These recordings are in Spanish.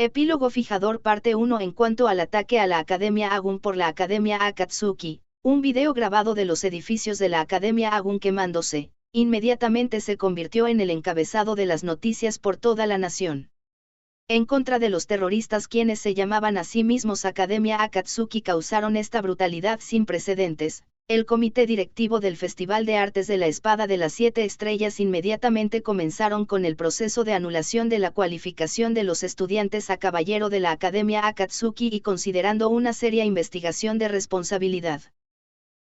Epílogo fijador parte 1. En cuanto al ataque a la Academia Agun por la Academia Akatsuki, un video grabado de los edificios de la Academia Agun quemándose, inmediatamente se convirtió en el encabezado de las noticias por toda la nación. En contra de los terroristas quienes se llamaban a sí mismos Academia Akatsuki causaron esta brutalidad sin precedentes. El comité directivo del Festival de Artes de la Espada de las 7 Estrellas inmediatamente comenzaron con el proceso de anulación de la cualificación de los estudiantes a caballero de la Academia Akatsuki y considerando una seria investigación de responsabilidad.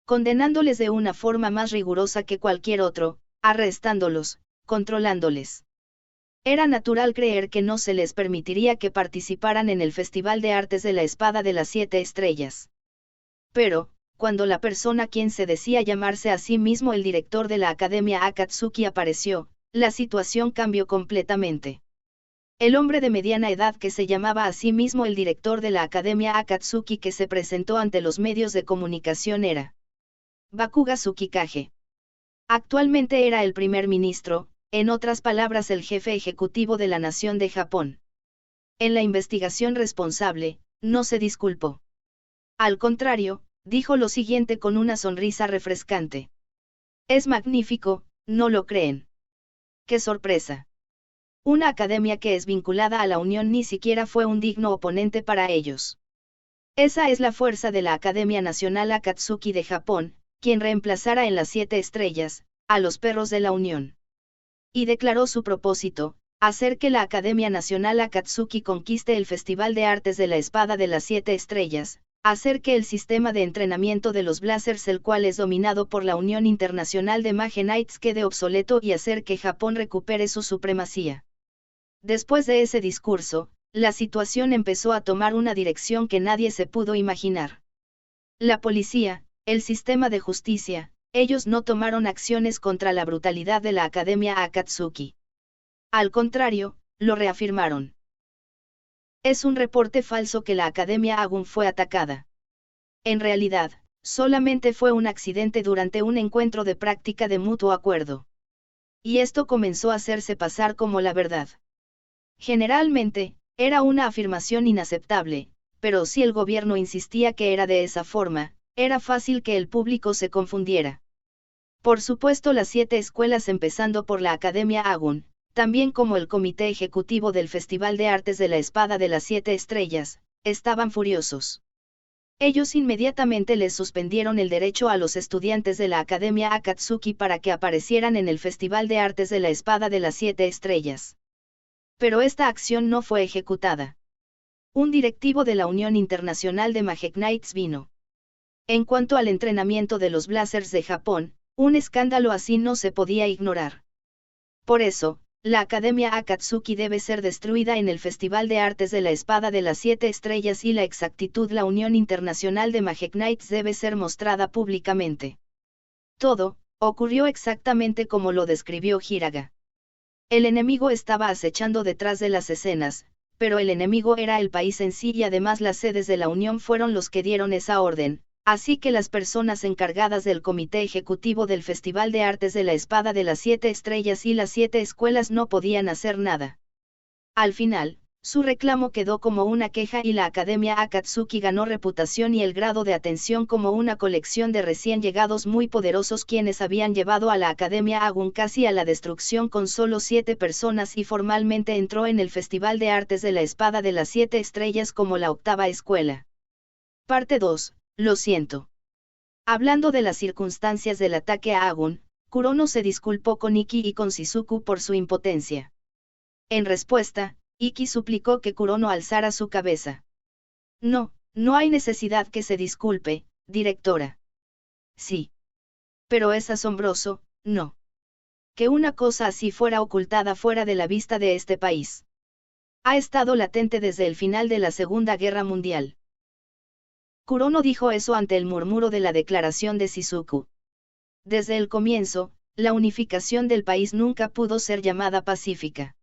Condenándoles de una forma más rigurosa que cualquier otro, arrestándolos, controlándoles. Era natural creer que no se les permitiría que participaran en el Festival de Artes de la Espada de las 7 Estrellas. Pero, cuando la persona quien se decía llamarse a sí mismo el director de la Academia Akatsuki apareció, la situación cambió completamente. El hombre de mediana edad que se llamaba a sí mismo el director de la Academia Akatsuki que se presentó ante los medios de comunicación era Bakuga Tsukikage. Actualmente era el primer ministro, en otras palabras el jefe ejecutivo de la nación de Japón. En la investigación responsable, no se disculpó. Al contrario, dijo lo siguiente con una sonrisa refrescante. Es magnífico, ¿no lo creen? ¡Qué sorpresa! Una academia que es vinculada a la Unión ni siquiera fue un digno oponente para ellos. Esa es la fuerza de la Academia Nacional Akatsuki de Japón, quien reemplazara en las 7 estrellas, a los perros de la Unión. Y declaró su propósito, hacer que la Academia Nacional Akatsuki conquiste el Festival de Artes de la Espada de las 7 estrellas, hacer que el sistema de entrenamiento de los Blazers el cual es dominado por la Unión Internacional de Mage Knights quede obsoleto y hacer que Japón recupere su supremacía. Después de ese discurso, la situación empezó a tomar una dirección que nadie se pudo imaginar. La policía, el sistema de justicia, ellos no tomaron acciones contra la brutalidad de la Academia Akatsuki. Al contrario, lo reafirmaron. Es un reporte falso que la Academia Agun fue atacada. En realidad, solamente fue un accidente durante un encuentro de práctica de mutuo acuerdo. Y esto comenzó a hacerse pasar como la verdad. Generalmente, era una afirmación inaceptable, pero si el gobierno insistía que era de esa forma, era fácil que el público se confundiera. Por supuesto las 7 escuelas empezando por la Academia Agun, también como el comité ejecutivo del Festival de Artes de la Espada de las 7 Estrellas, estaban furiosos. Ellos inmediatamente les suspendieron el derecho a los estudiantes de la Academia Akatsuki para que aparecieran en el Festival de Artes de la Espada de las 7 Estrellas. Pero esta acción no fue ejecutada. Un directivo de la Unión Internacional de Mage Knights vino. En cuanto al entrenamiento de los Blazers de Japón, un escándalo así no se podía ignorar. Por eso, la Academia Akatsuki debe ser destruida en el Festival de Artes de la Espada de las 7 Estrellas y la exactitud la Unión Internacional de Mage Knights debe ser mostrada públicamente. Todo, ocurrió exactamente como lo describió Hiraga. El enemigo estaba acechando detrás de las escenas, pero el enemigo era el país en sí y además las sedes de la Unión fueron los que dieron esa orden. Así que las personas encargadas del comité ejecutivo del Festival de Artes de la Espada de las 7 Estrellas y las 7 escuelas no podían hacer nada. Al final, su reclamo quedó como una queja y la Academia Akatsuki ganó reputación y el grado de atención como una colección de recién llegados muy poderosos quienes habían llevado a la Academia Agun casi a la destrucción con solo 7 personas y formalmente entró en el Festival de Artes de la Espada de las 7 Estrellas como la 8ª escuela. Parte 2. Lo siento. Hablando de las circunstancias del ataque a Agun, Kurono se disculpó con Ikki y con Shizuku por su impotencia. En respuesta, Ikki suplicó que Kurono alzara su cabeza. No, no hay necesidad que se disculpe, directora. Sí. Pero es asombroso, ¿no? Que una cosa así fuera ocultada fuera de la vista de este país. Ha estado latente desde el final de la Segunda Guerra Mundial. Kurono dijo eso ante el murmuro de la declaración de Shizuku. Desde el comienzo, la unificación del país nunca pudo ser llamada pacífica.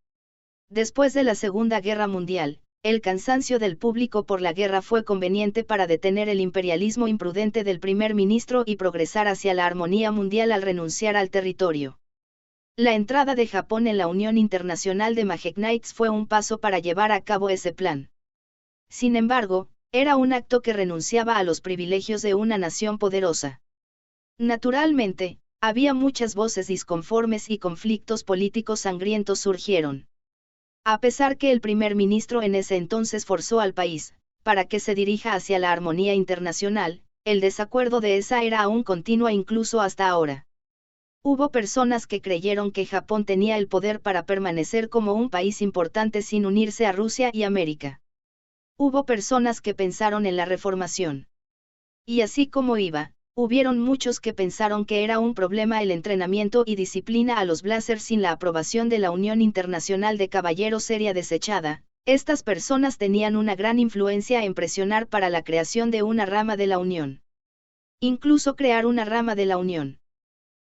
Después de la Segunda Guerra Mundial, el cansancio del público por la guerra fue conveniente para detener el imperialismo imprudente del primer ministro y progresar hacia la armonía mundial al renunciar al territorio. La entrada de Japón en la Unión Internacional de Magnetics fue un paso para llevar a cabo ese plan. Sin embargo, era un acto que renunciaba a los privilegios de una nación poderosa. Naturalmente, había muchas voces disconformes y conflictos políticos sangrientos surgieron. A pesar que el primer ministro en ese entonces forzó al país, para que se dirija hacia la armonía internacional, el desacuerdo de esa era aún continua incluso hasta ahora. Hubo personas que creyeron que Japón tenía el poder para permanecer como un país importante sin unirse a Rusia y América. Hubo personas que pensaron en la reformación. Y así como iba, hubieron muchos que pensaron que era un problema el entrenamiento y disciplina a los Blazers sin la aprobación de la Unión Internacional de Caballeros sería desechada. Estas personas tenían una gran influencia en presionar para la creación de una rama de la Unión. Incluso crear una rama de la Unión.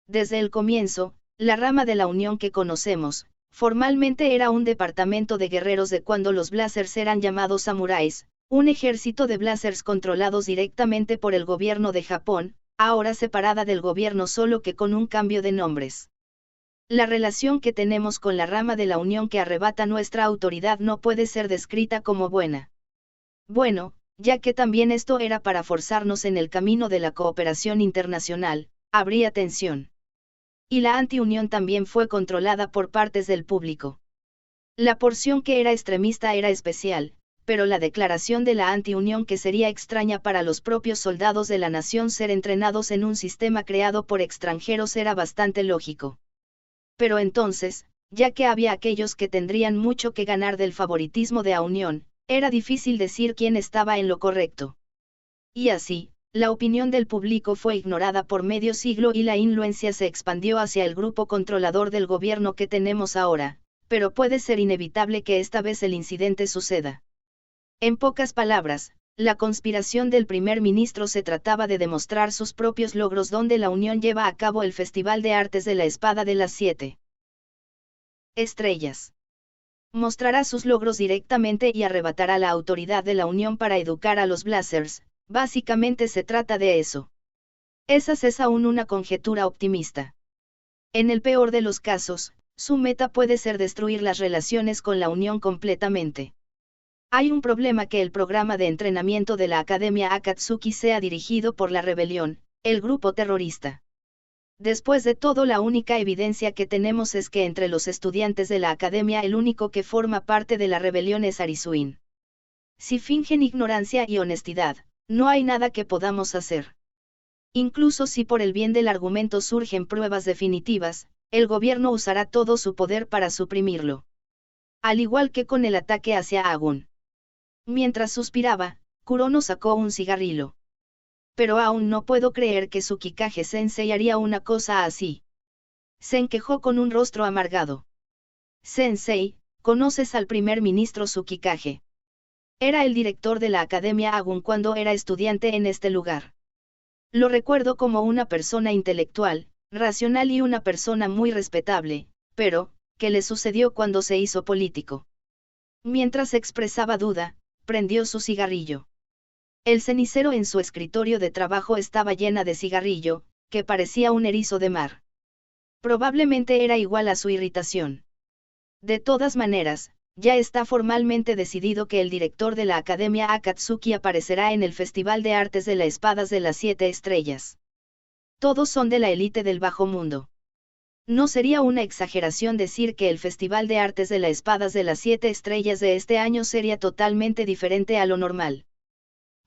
Desde el comienzo, la rama de la Unión que conocemos, formalmente era un departamento de guerreros de cuando los Blazers eran llamados samuráis, un ejército de Blazers controlados directamente por el gobierno de Japón, ahora separada del gobierno solo que con un cambio de nombres. La relación que tenemos con la rama de la Unión que arrebata nuestra autoridad no puede ser descrita como buena. Bueno, ya que también esto era para forzarnos en el camino de la cooperación internacional, habría tensión. Y la anti-unión también fue controlada por partes del público. La porción que era extremista era especial, pero la declaración de la anti-unión que sería extraña para los propios soldados de la nación ser entrenados en un sistema creado por extranjeros era bastante lógico. Pero entonces, ya que había aquellos que tendrían mucho que ganar del favoritismo de la unión, era difícil decir quién estaba en lo correcto. Y así, la opinión del público fue ignorada por medio siglo y la influencia se expandió hacia el grupo controlador del gobierno que tenemos ahora, pero puede ser inevitable que esta vez el incidente suceda. En pocas palabras, la conspiración del primer ministro se trataba de demostrar sus propios logros donde la Unión lleva a cabo el Festival de Artes de la Espada de las 7 Estrellas. Mostrará sus logros directamente y arrebatará la autoridad de la Unión para educar a los Blazers, básicamente se trata de eso. Esa es aún una conjetura optimista. En el peor de los casos, su meta puede ser destruir las relaciones con la Unión completamente. Hay un problema que el programa de entrenamiento de la Academia Akatsuki sea dirigido por la rebelión, el grupo terrorista. Después de todo, la única evidencia que tenemos es que entre los estudiantes de la Academia el único que forma parte de la rebelión es Arisuin. Si fingen ignorancia y honestidad, no hay nada que podamos hacer. Incluso si por el bien del argumento surgen pruebas definitivas, el gobierno usará todo su poder para suprimirlo. Al igual que con el ataque hacia Agun. Mientras suspiraba, Kurono sacó un cigarrillo. Pero aún no puedo creer que Tsukikage-sensei haría una cosa así. Se encajó con un rostro amargado. Sensei, ¿conoces al primer ministro Tsukikage? Era el director de la Academia Agun cuando era estudiante en este lugar. Lo recuerdo como una persona intelectual, racional y una persona muy respetable, pero, ¿qué le sucedió cuando se hizo político? Mientras expresaba duda, prendió su cigarrillo. El cenicero en su escritorio de trabajo estaba llena de cigarrillo, que parecía un erizo de mar. Probablemente era igual a su irritación. De todas maneras, ya está formalmente decidido que el director de la Academia Akatsuki aparecerá en el Festival de Artes de las Espadas de las 7 Estrellas. Todos son de la élite del bajo mundo. No sería una exageración decir que el Festival de Artes de las Espadas de las 7 Estrellas de este año sería totalmente diferente a lo normal.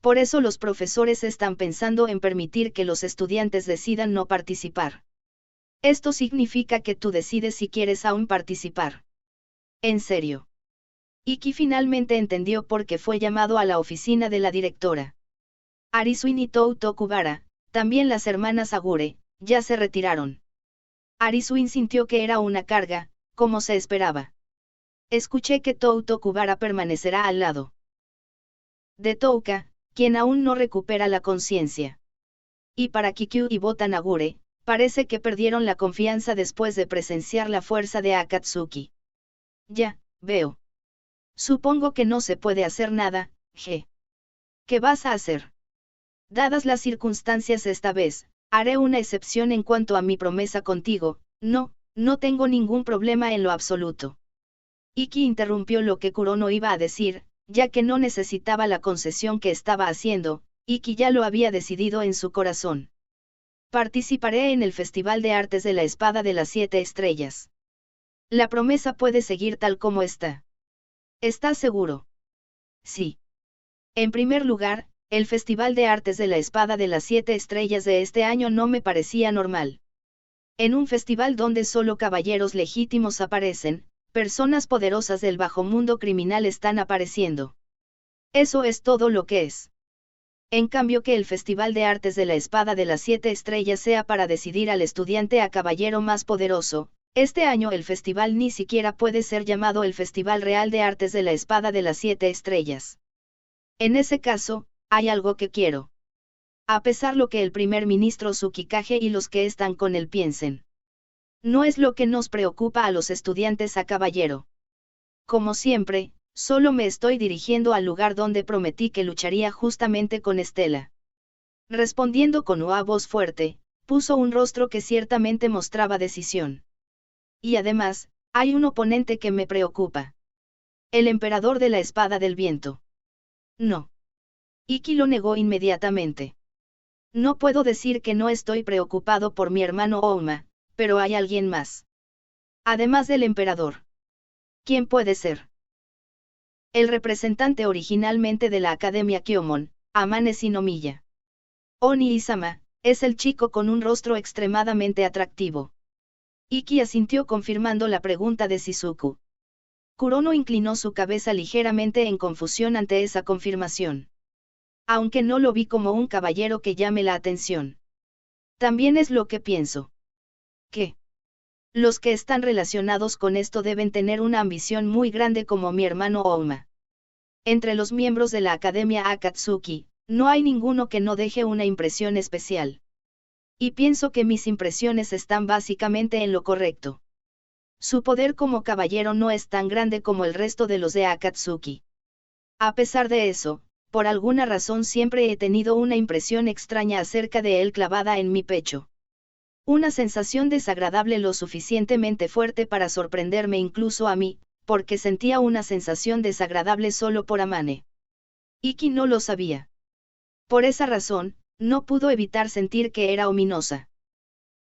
Por eso los profesores están pensando en permitir que los estudiantes decidan no participar. Esto significa que tú decides si quieres aún participar. En serio. Iki finalmente entendió por qué fue llamado a la oficina de la directora. Arisuin y Tou Tokubara, también las hermanas Agure, ya se retiraron. Arisuin sintió que era una carga, como se esperaba. Escuché que Tou Tokubara permanecerá al lado de Touka, quien aún no recupera la conciencia. Y para Kikyu y Botan Agure, parece que perdieron la confianza después de presenciar la fuerza de Akatsuki. Ya, veo. Supongo que no se puede hacer nada, G. ¿Qué vas a hacer? Dadas las circunstancias esta vez, haré una excepción en cuanto a mi promesa contigo, no No tengo ningún problema en lo absoluto. Iki interrumpió lo que Kurono iba a decir, ya que no necesitaba la concesión que estaba haciendo, Iki ya lo había decidido en su corazón. Participaré en el Festival de Artes de la Espada de las 7 Estrellas. La promesa puede seguir tal como está. ¿Estás seguro? Sí. En primer lugar, el Festival de Artes de la Espada de las 7 Estrellas de este año no me parecía normal. En un festival donde solo caballeros legítimos aparecen, personas poderosas del bajo mundo criminal están apareciendo. Eso es todo lo que es. En cambio que el Festival de Artes de la Espada de las 7 Estrellas sea para decidir al estudiante a caballero más poderoso, este año el festival ni siquiera puede ser llamado el Festival Real de Artes de la Espada de las 7 Estrellas. En ese caso, hay algo que quiero. A pesar lo que el primer ministro Tsukikage y los que están con él piensen. No es lo que nos preocupa a los estudiantes a caballero. Como siempre, solo me estoy dirigiendo al lugar donde prometí que lucharía justamente con Estela. Respondiendo con una voz fuerte, puso un rostro que ciertamente mostraba decisión. Y además, hay un oponente que me preocupa. El emperador de la espada del viento. No. Iki lo negó inmediatamente. No puedo decir que no estoy preocupado por mi hermano Ouma, pero hay alguien más. Además del emperador. ¿Quién puede ser? El representante originalmente de la Academia Kyomon, Amane Shinomiya. Oni Isama, es el chico con un rostro extremadamente atractivo. Iki asintió confirmando la pregunta de Shizuku. Kurono inclinó su cabeza ligeramente en confusión ante esa confirmación. Aunque no lo vi como un caballero que llame la atención. También es lo que pienso. ¿Qué? Los que están relacionados con esto deben tener una ambición muy grande como mi hermano Ouma. Entre los miembros de la Academia Akatsuki, no hay ninguno que no deje una impresión especial. Y pienso que mis impresiones están básicamente en lo correcto. Su poder como caballero no es tan grande como el resto de los de Akatsuki. A pesar de eso, por alguna razón siempre he tenido una impresión extraña acerca de él clavada en mi pecho. Una sensación desagradable lo suficientemente fuerte para sorprenderme incluso a mí, porque sentía una sensación desagradable solo por Amane. Iki no lo sabía. Por esa razón, no pudo evitar sentir que era ominosa.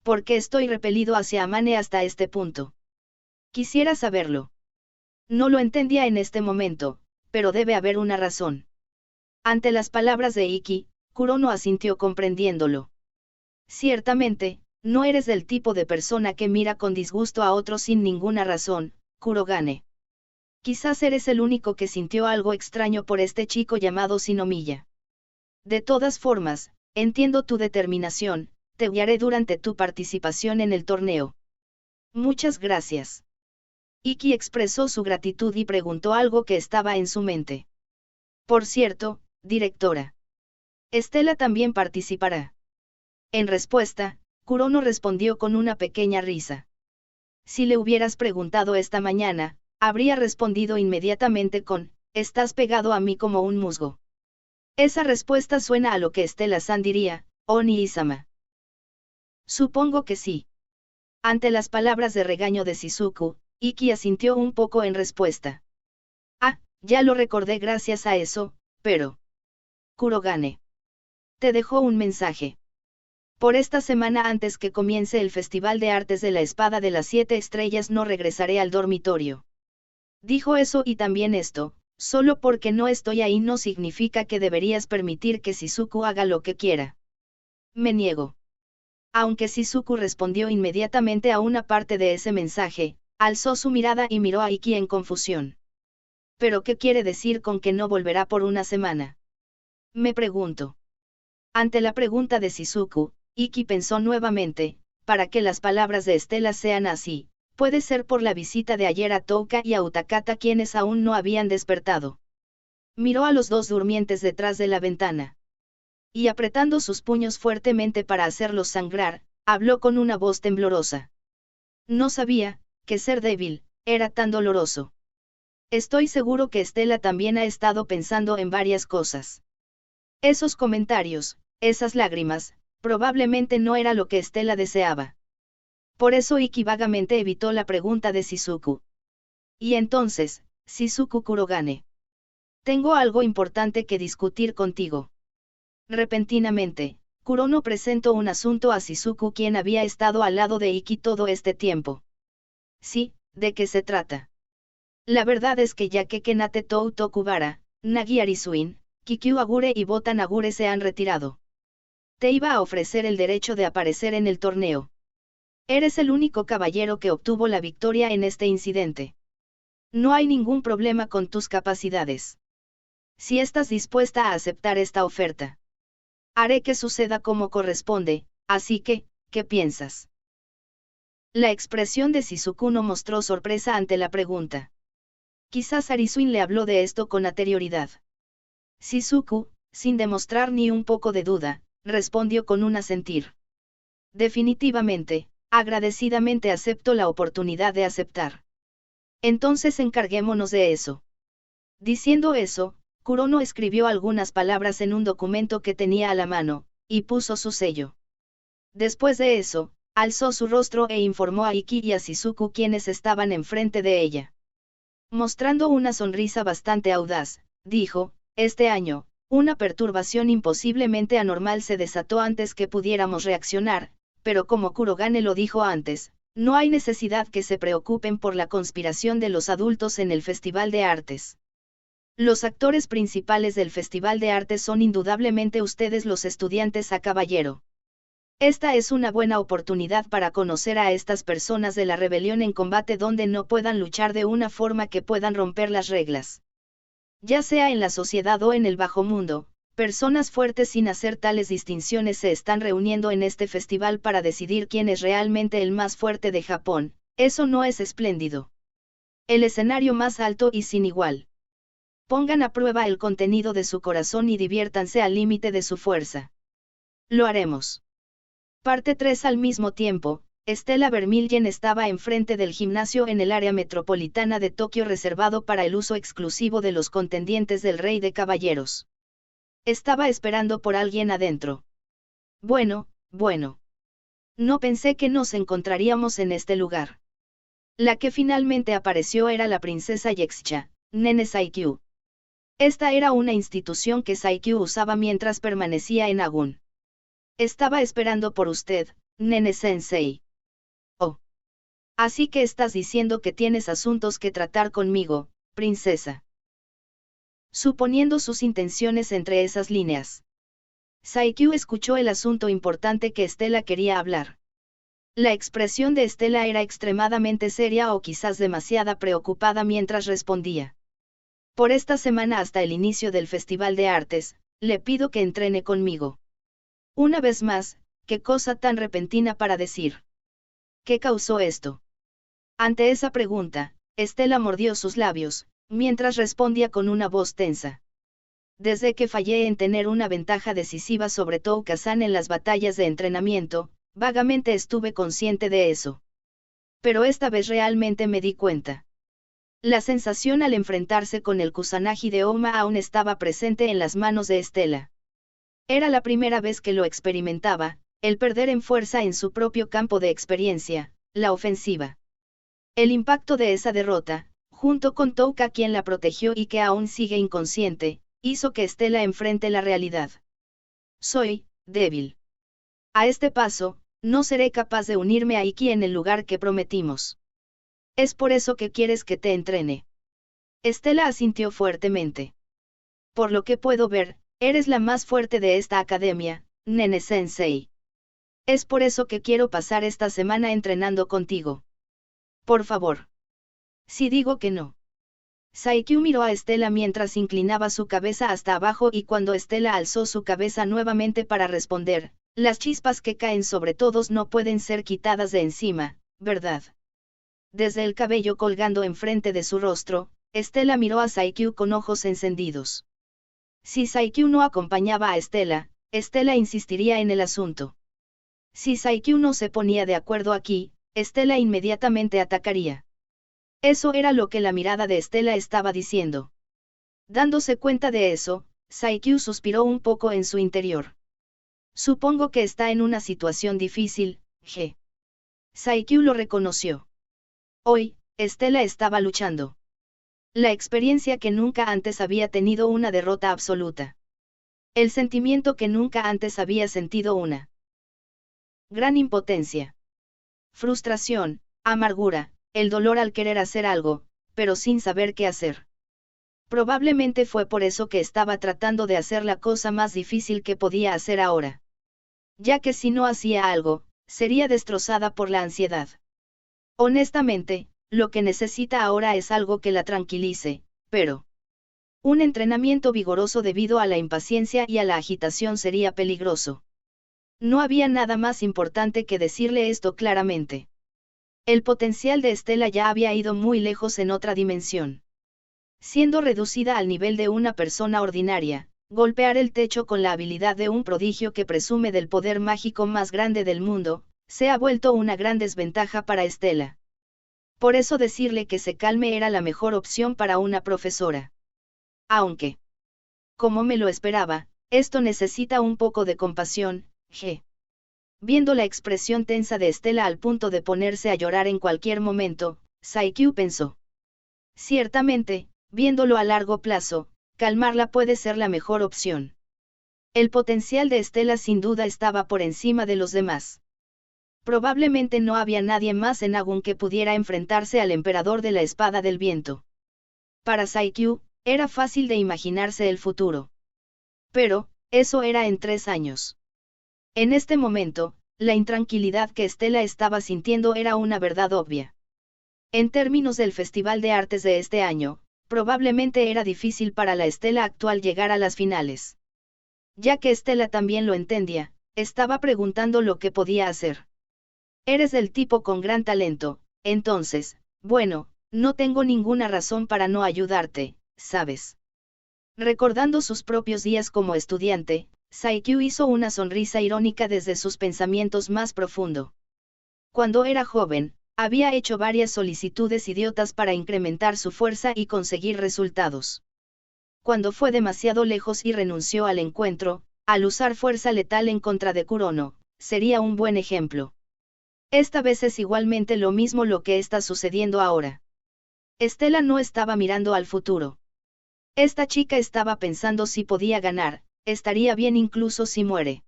¿Por qué estoy repelido hacia Amane hasta este punto? Quisiera saberlo. No lo entendía en este momento, pero debe haber una razón. Ante las palabras de Iki, Kurono asintió comprendiéndolo. Ciertamente, no eres del tipo de persona que mira con disgusto a otros sin ninguna razón, Kurogane. Quizás eres el único que sintió algo extraño por este chico llamado Shinomiya. De todas formas, entiendo tu determinación, te guiaré durante tu participación en el torneo. Muchas gracias. Iki expresó su gratitud y preguntó algo que estaba en su mente. Por cierto, directora. Estela también participará. En respuesta, Kurono respondió con una pequeña risa. Si le hubieras preguntado esta mañana, habría respondido inmediatamente con, estás pegado a mí como un musgo. Esa respuesta suena a lo que Estela-san diría, Oni Isama. Supongo que sí. Ante las palabras de regaño de Shizuku, Iki asintió un poco en respuesta. Ah, ya lo recordé gracias a eso, pero... Kurogane. Te dejó un mensaje. Por esta semana antes que comience el Festival de Artes de la Espada de las 7 Estrellas no regresaré al dormitorio. Dijo eso y también esto, solo porque no estoy ahí no significa que deberías permitir que Shizuku haga lo que quiera. Me niego. Aunque Shizuku respondió inmediatamente a una parte de ese mensaje, alzó su mirada y miró a Iki en confusión. ¿Pero qué quiere decir con que no volverá por una semana? Me pregunto. Ante la pregunta de Shizuku, Iki pensó nuevamente, para que las palabras de Estela sean así, puede ser por la visita de ayer a Touka y a Utakata quienes aún no habían despertado. Miró a los dos durmientes detrás de la ventana. Y apretando sus puños fuertemente para hacerlos sangrar, habló con una voz temblorosa. No sabía, que ser débil, era tan doloroso. Estoy seguro que Estela también ha estado pensando en varias cosas. Esos comentarios, esas lágrimas, probablemente no era lo que Estela deseaba. Por eso Iki vagamente evitó la pregunta de Shizuku. Y entonces, Shizuku Kurogane. Tengo algo importante que discutir contigo. Repentinamente, Kurono presentó un asunto a Shizuku, quien había estado al lado de Iki todo este tiempo. Sí, ¿de qué se trata? La verdad es que ya que Kenate Tou Tokubara, Nagi Arisuin, Kikyu Agure y Botan Agure se han retirado. Te iba a ofrecer el derecho de aparecer en el torneo. Eres el único caballero que obtuvo la victoria en este incidente. No hay ningún problema con tus capacidades. Si estás dispuesta a aceptar esta oferta, haré que suceda como corresponde, así que, ¿qué piensas? La expresión de Shizuku no mostró sorpresa ante la pregunta. Quizás Arisuin le habló de esto con anterioridad. Shizuku, sin demostrar ni un poco de duda, respondió con un asentir. Definitivamente, agradecidamente acepto la oportunidad de aceptar. Entonces encarguémonos de eso. Diciendo eso, Kurono escribió algunas palabras en un documento que tenía a la mano, y puso su sello. Después de eso, alzó su rostro e informó a Iki y a Shizuku, quienes estaban enfrente de ella. Mostrando una sonrisa bastante audaz, dijo, este año, una perturbación imposiblemente anormal se desató antes que pudiéramos reaccionar, pero como Kurogane lo dijo antes, no hay necesidad que se preocupen por la conspiración de los adultos en el Festival de Artes. Los actores principales del Festival de Artes son indudablemente ustedes, los estudiantes a caballero. Esta es una buena oportunidad para conocer a estas personas de la rebelión en combate donde no puedan luchar de una forma que puedan romper las reglas. Ya sea en la sociedad o en el bajo mundo, personas fuertes sin hacer tales distinciones se están reuniendo en este festival para decidir quién es realmente el más fuerte de Japón. ¿Eso no es espléndido? El escenario más alto y sin igual. Pongan a prueba el contenido de su corazón y diviértanse al límite de su fuerza. Lo haremos. Parte 3. Al mismo tiempo, Stella Vermillion estaba enfrente del gimnasio en el área metropolitana de Tokio reservado para el uso exclusivo de los contendientes del Rey de Caballeros. Estaba esperando por alguien adentro. Bueno. No pensé que nos encontraríamos en este lugar. La que finalmente apareció era la princesa Yexcha, Nene Saikyu. Esta era una institución que Saikyu usaba mientras permanecía en Agun. Estaba esperando por usted, Nene Sensei. Oh. Así que estás diciendo que tienes asuntos que tratar conmigo, princesa. Suponiendo sus intenciones entre esas líneas. Saikyu escuchó el asunto importante que Stella quería hablar. La expresión de Stella era extremadamente seria o quizás demasiado preocupada mientras respondía. Por esta semana hasta el inicio del Festival de Artes, le pido que entrene conmigo. Una vez más, qué cosa tan repentina para decir. ¿Qué causó esto? Ante esa pregunta, Stella mordió sus labios, mientras respondía con una voz tensa. Desde que fallé en tener una ventaja decisiva sobre Tou-Kazan en las batallas de entrenamiento, vagamente estuve consciente de eso. Pero esta vez realmente me di cuenta. La sensación al enfrentarse con el Kusanagi de Oma aún estaba presente en las manos de Stella. Era la primera vez que lo experimentaba, el perder en fuerza en su propio campo de experiencia, la ofensiva. El impacto de esa derrota, junto con Touka quien la protegió y que aún sigue inconsciente, hizo que Stella enfrente la realidad. Soy débil. A este paso, no seré capaz de unirme a Iki en el lugar que prometimos. Es por eso que quieres que te entrene. Stella asintió fuertemente. Por lo que puedo ver, eres la más fuerte de esta academia, Nene Sensei. Es por eso que quiero pasar esta semana entrenando contigo. Por favor. Si digo que no. Saikyu miró a Stella mientras inclinaba su cabeza hasta abajo y cuando Stella alzó su cabeza nuevamente para responder, las chispas que caen sobre todos no pueden ser quitadas de encima, ¿verdad? Desde el cabello colgando enfrente de su rostro, Stella miró a Saikyu con ojos encendidos. Si Saikyu no acompañaba a Stella, Stella insistiría en el asunto. Si Saikyu no se ponía de acuerdo aquí, Stella inmediatamente atacaría. Eso era lo que la mirada de Stella estaba diciendo. Dándose cuenta de eso, Saikyu suspiró un poco en su interior. Supongo que está en una situación difícil, G. Saikyu lo reconoció. Hoy, Estela estaba luchando. La experiencia que nunca antes había tenido una derrota absoluta. El sentimiento que nunca antes había sentido una gran impotencia. Frustración, amargura, el dolor al querer hacer algo, pero sin saber qué hacer. Probablemente fue por eso que estaba tratando de hacer la cosa más difícil que podía hacer ahora. Ya que si no hacía algo, sería destrozada por la ansiedad. Honestamente, lo que necesita ahora es algo que la tranquilice, pero un entrenamiento vigoroso debido a la impaciencia y a la agitación sería peligroso. No había nada más importante que decirle esto claramente. El potencial de Estela ya había ido muy lejos en otra dimensión. Siendo reducida al nivel de una persona ordinaria, golpear el techo con la habilidad de un prodigio que presume del poder mágico más grande del mundo, se ha vuelto una gran desventaja para Estela. Por eso decirle que se calme era la mejor opción para una profesora. Aunque, como me lo esperaba, esto necesita un poco de compasión, G. Viendo la expresión tensa de Estela al punto de ponerse a llorar en cualquier momento, Saikyu pensó. Ciertamente, viéndolo a largo plazo, calmarla puede ser la mejor opción. El potencial de Estela sin duda estaba por encima de los demás. Probablemente no había nadie más en Agun que pudiera enfrentarse al emperador de la espada del viento. Para Saikyu, era fácil de imaginarse el futuro. Pero, eso era en 3 años. En este momento, la intranquilidad que Estela estaba sintiendo era una verdad obvia. En términos del Festival de Artes de este año, probablemente era difícil para la Estela actual llegar a las finales. Ya que Estela también lo entendía, estaba preguntando lo que podía hacer. Eres del tipo con gran talento, entonces, bueno, no tengo ninguna razón para no ayudarte, ¿sabes? Recordando sus propios días como estudiante, Saikyu hizo una sonrisa irónica desde sus pensamientos más profundo. Cuando era joven, había hecho varias solicitudes idiotas para incrementar su fuerza y conseguir resultados. Cuando fue demasiado lejos y renunció al encuentro, al usar fuerza letal en contra de Kurono, sería un buen ejemplo. Esta vez es igualmente lo mismo lo que está sucediendo ahora. Estela no estaba mirando al futuro. Esta chica estaba pensando si podía ganar, estaría bien incluso si muere.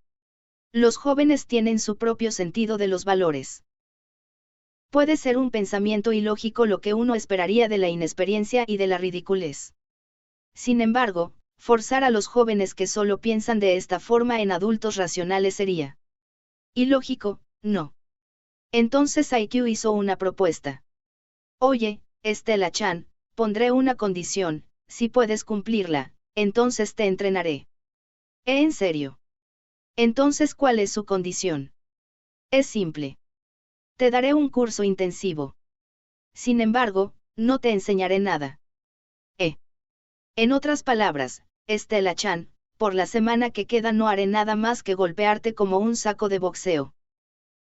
Los jóvenes tienen su propio sentido de los valores. Puede ser un pensamiento ilógico lo que uno esperaría de la inexperiencia y de la ridiculez. Sin embargo, forzar a los jóvenes que solo piensan de esta forma en adultos racionales sería ilógico, no. Entonces Saikyu hizo una propuesta. Oye, Estela-chan, pondré una condición, si puedes cumplirla, entonces te entrenaré. ¿En serio? Entonces, ¿cuál es su condición? Es simple. Te daré un curso intensivo. Sin embargo, no te enseñaré nada. En otras palabras, Estela-chan, por la semana que queda no haré nada más que golpearte como un saco de boxeo.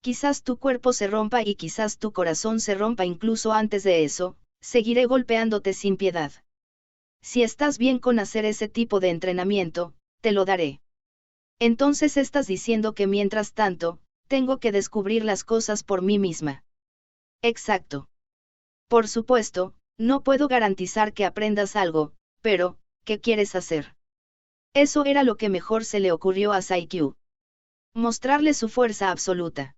Quizás tu cuerpo se rompa y quizás tu corazón se rompa incluso antes de eso, seguiré golpeándote sin piedad. Si estás bien con hacer ese tipo de entrenamiento, te lo daré. Entonces estás diciendo que mientras tanto, tengo que descubrir las cosas por mí misma. Exacto. Por supuesto, no puedo garantizar que aprendas algo, pero, ¿qué quieres hacer? Eso era lo que mejor se le ocurrió a Saikyu. Mostrarle su fuerza absoluta.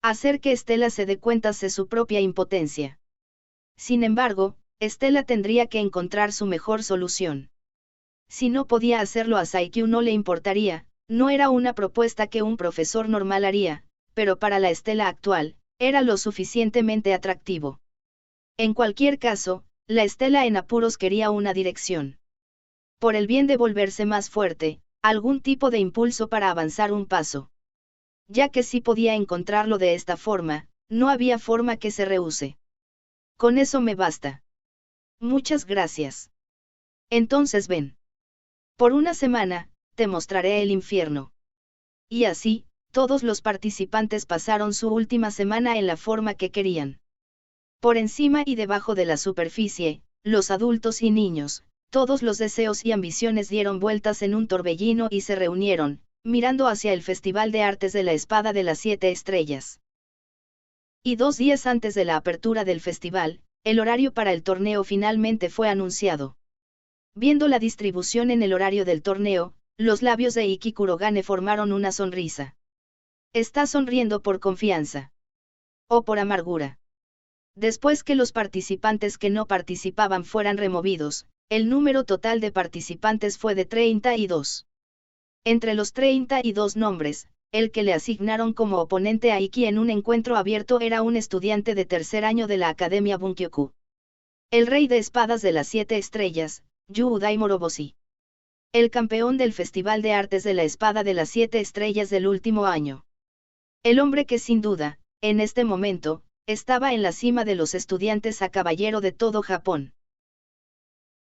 Hacer que Estela se dé cuenta de su propia impotencia. Sin embargo, Estela tendría que encontrar su mejor solución. Si no podía hacerlo a Saikyu no le importaría, no era una propuesta que un profesor normal haría, pero para la Estela actual, era lo suficientemente atractivo. En cualquier caso, la Estela en apuros quería una dirección. Por el bien de volverse más fuerte, algún tipo de impulso para avanzar un paso. Ya que si podía encontrarlo de esta forma, no había forma que se rehúse. Con eso me basta. Muchas gracias. Entonces ven. Por una semana, te mostraré el infierno. Y así, todos los participantes pasaron su última semana en la forma que querían. Por encima y debajo de la superficie, los adultos y niños, todos los deseos y ambiciones dieron vueltas en un torbellino y se reunieron, mirando hacia el Festival de Artes de la Espada de las 7 Estrellas. Y 2 días antes de la apertura del festival, el horario para el torneo finalmente fue anunciado. Viendo la distribución en el horario del torneo, los labios de Ikki Kurogane formaron una sonrisa. ¿Está sonriendo por confianza? ¿O por amargura? Después que los participantes que no participaban fueran removidos, el número total de participantes fue de 32. Entre los 32 nombres, el que le asignaron como oponente a Ikki en un encuentro abierto era un estudiante de tercer año de la Academia Bunkyoku. El rey de espadas de las 7 estrellas, Yu Udai Moroboshi. El campeón del Festival de Artes de la Espada de las 7 estrellas del último año. El hombre que sin duda, en este momento, estaba en la cima de los estudiantes a caballero de todo Japón.